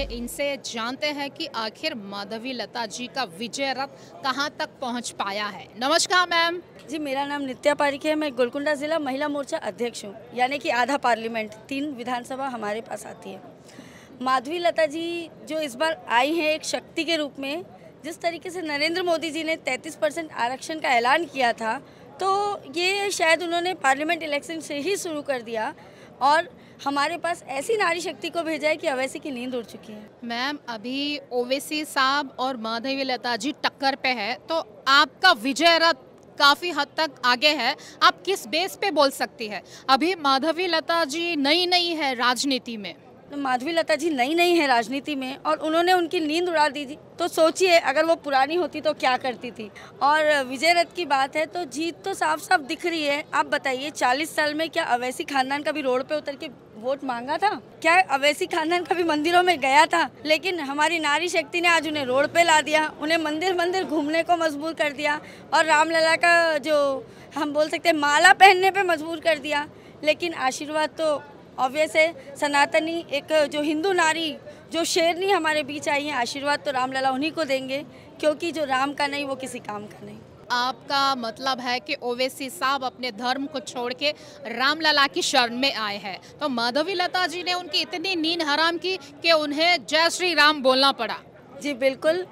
आइए इनसे जानते हैं कि आखिर माधवी लता जी का विजय रथ कहां तक पहुंच पाया है। नमस्कार मैम। जी, मेरा नाम नित्या पारिक है। मैं गोलकुंडा ज़िला महिला मोर्चा अध्यक्ष हूँ, यानी कि आधा पार्लियामेंट 3 विधानसभा हमारे पास आती है। माधवी लता जी जो इस बार आई हैं एक शक्ति के रूप में, जिस तरीके से नरेंद्र मोदी जी ने 33% आरक्षण का ऐलान किया था, तो ये शायद उन्होंने पार्लियामेंट इलेक्शन से ही शुरू कर दिया और हमारे पास ऐसी नारी शक्ति को भेजा है कि अवैसी की नींद उड़ चुकी है। मैम अभी ओवैसी साहब और माधवी लता जी टक्कर पे है, तो आपका विजय रथ काफी हद तक आगे है। आप किस बेस पे बोल सकती है? अभी माधवी लता जी नई है राजनीति में। तो माधवी लता जी नई है राजनीति में और उन्होंने उनकी नींद उड़ा दी थी, तो सोचिए अगर वो पुरानी होती तो क्या करती थी। और विजय रथ की बात है तो जीत तो साफ साफ दिख रही है। आप बताइए 40 साल में क्या अवैसी खानदान का भी रोड पे उतर के वोट मांगा था? क्या अवैसी खानदान कभी मंदिरों में गया था? लेकिन हमारी नारी शक्ति ने आज उन्हें रोड पे ला दिया, उन्हें मंदिर घूमने को मजबूर कर दिया और रामलला का जो हम बोल सकते हैं माला पहनने पे मजबूर कर दिया। लेकिन आशीर्वाद तो ऑब्वियस है, सनातनी एक जो हिंदू नारी जो शेरनी हमारे बीच आई है, आशीर्वाद तो रामलला उन्हीं को देंगे, क्योंकि जो राम का नहीं वो किसी काम का नहीं। आपका मतलब है कि ओवैसी साहब अपने धर्म को छोड़ के रामलला की शरण में आए हैं, तो माधवी लता जी ने उनकी इतनी नींद हराम की कि उन्हें जय श्री राम बोलना पड़ा। जी बिल्कुल।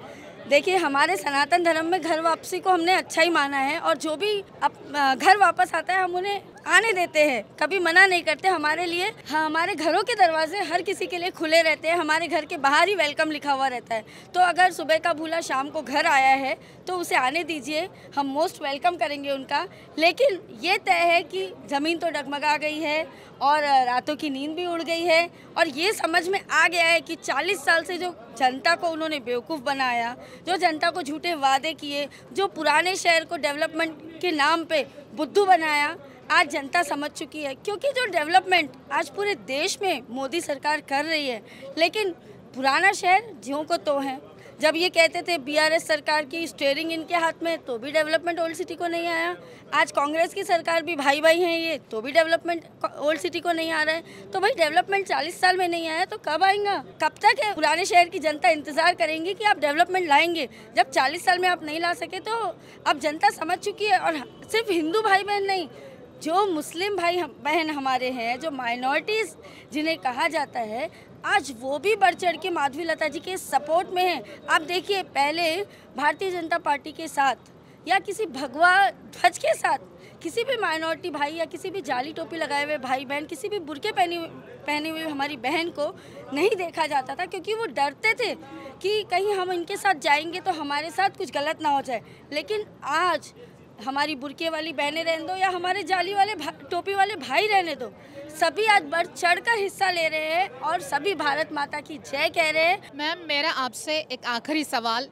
देखिए, हमारे सनातन धर्म में घर वापसी को हमने अच्छा ही माना है और जो भी घर वापस आता है हम उन्हें आने देते हैं, कभी मना नहीं करते। हमारे लिए हमारे घरों के दरवाजे हर किसी के लिए खुले रहते हैं, हमारे घर के बाहर ही वेलकम लिखा हुआ रहता है। तो अगर सुबह का भूला शाम को घर आया है तो उसे आने दीजिए, हम मोस्ट वेलकम करेंगे उनका। लेकिन ये तय है कि ज़मीन तो डगमगा गई है और रातों की नींद भी उड़ गई है और ये समझ में आ गया है कि 40 साल से जो जनता को उन्होंने बेवकूफ़ बनाया, जो जनता को झूठे वादे किए, जो पुराने शहर को डेवलपमेंट के नाम पे बुद्धू बनाया, आज जनता समझ चुकी है। क्योंकि जो डेवलपमेंट आज पूरे देश में मोदी सरकार कर रही है, लेकिन पुराना शहर ज्यों को त्यों है। जब ये कहते थे बीआरएस सरकार की स्टीयरिंग इनके हाथ में, तो भी डेवलपमेंट ओल्ड सिटी को नहीं आया। आज कांग्रेस की सरकार भी भाई हैं ये, तो भी डेवलपमेंट ओल्ड सिटी को नहीं आ रहा है। तो भाई डेवलपमेंट 40 साल में नहीं आया तो कब आएगा? कब तक है पुराने शहर की जनता इंतजार करेंगी कि आप डेवलपमेंट लाएंगे? जब 40 साल में आप नहीं ला सके तो अब जनता समझ चुकी है। और सिर्फ हिंदू भाई बहन नहीं, जो मुस्लिम भाई बहन हमारे हैं, जो माइनॉरिटीज़ जिन्हें कहा जाता है, आज वो भी बढ़ चढ़ के माधवी लता जी के सपोर्ट में हैं। आप देखिए, पहले भारतीय जनता पार्टी के साथ या किसी भगवा ध्वज के साथ किसी भी माइनॉरिटी भाई या किसी भी जाली टोपी लगाए हुए भाई बहन, किसी भी बुर्के पहने हुए हमारी बहन को नहीं देखा जाता था, क्योंकि वो डरते थे कि कहीं हम इनके साथ जाएंगे तो हमारे साथ कुछ गलत ना हो जाए। लेकिन आज हमारी बुर्के वाली बहनें रहने दो या हमारे जाली वाले टोपी वाले भाई रहने दो, सभी आज बढ़ चढ़कर हिस्सा ले रहे हैं और सभी भारत माता की जय कह रहे हैं। मैम मेरा आपसे एक आखिरी सवाल,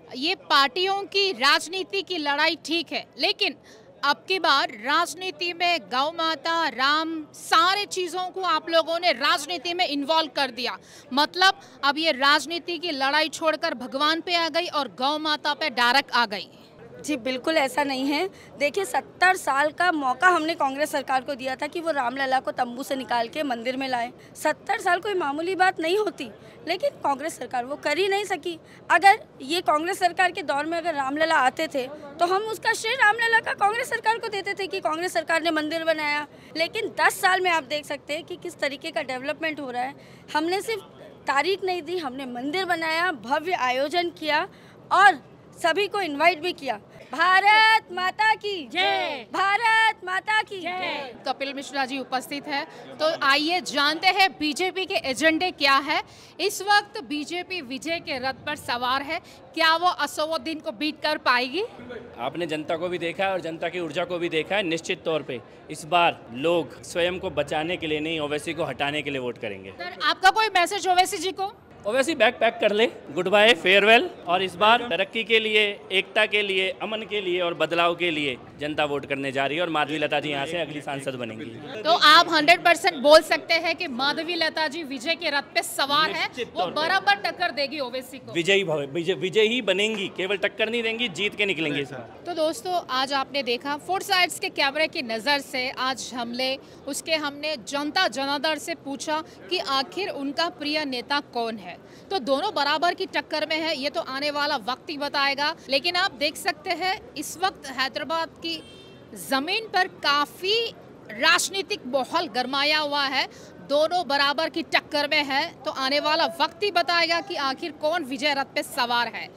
ये पार्टियों की राजनीति की लड़ाई ठीक है, लेकिन अब की बार राजनीति में गौ माता, राम, सारे चीज़ों को आप लोगों ने राजनीति में इन्वॉल्व कर दिया। मतलब अब ये राजनीति की लड़ाई छोड़कर भगवान पे आ गई और गौ माता पे डायरेक्ट आ गई। जी बिल्कुल ऐसा नहीं है। देखिए, 70 साल का मौका हमने कांग्रेस सरकार को दिया था कि वो रामलला को तंबू से निकाल के मंदिर में लाए। 70 साल कोई मामूली बात नहीं होती, लेकिन कांग्रेस सरकार वो कर ही नहीं सकी। अगर ये कांग्रेस सरकार के दौर में अगर रामलला आते थे तो हम उसका श्रेय रामलला का कांग्रेस सरकार को देते थे कि कांग्रेस सरकार ने मंदिर बनाया। लेकिन 10 साल में आप देख सकते हैं कि किस तरीके का डेवलपमेंट हो रहा है। हमने सिर्फ तारीख नहीं दी, हमने मंदिर बनाया, भव्य आयोजन किया और सभी को इनवाइट भी किया। भारत माता की जय, भारत माता की जय। कपिल मिश्रा जी उपस्थित है, तो आइए जानते हैं बीजेपी के एजेंडे क्या है। इस वक्त बीजेपी विजय के रथ पर सवार है, क्या वो असदुद्दीन को बीट कर पाएगी? आपने जनता को भी देखा है और जनता की ऊर्जा को भी देखा है। निश्चित तौर पे इस बार लोग स्वयं को बचाने के लिए नहीं, ओवैसी को हटाने के लिए वोट करेंगे। सर आपका कोई मैसेज ओवैसी जी को? ओवैसी बैग पैक कर ले, गुड बाय, फेयरवेल। और इस बार तरक्की के लिए, एकता के लिए, अमन के लिए और बदलाव के लिए जनता वोट करने जा रही है और माधवी लता जी यहाँ से अगली सांसद बनेंगी। तो आप 100% बोल सकते हैं कि माधवी लता जी विजय के रथ पे सवार है, वो बराबर टक्कर देगी ओवैसी को। विजयी ही बनेंगी, केवल टक्कर नहीं देंगी, जीत के निकलेंगे इस बार। तो दोस्तों, आज आपने देखा 4 साइड्स के कैमरे की नज़र से आज हमने जनता जनार्दन से पूछा कि आखिर उनका प्रिय नेता कौन है। है। तो दोनों बराबर की टक्कर में है, ये तो आने वाला वक्त ही बताएगा। लेकिन आप देख सकते हैं इस वक्त हैदराबाद की जमीन पर काफी राजनीतिक माहौल गरमाया हुआ है, दोनों बराबर की टक्कर में है। तो आने वाला वक्त ही बताएगा कि आखिर कौन विजय रथ पे सवार है।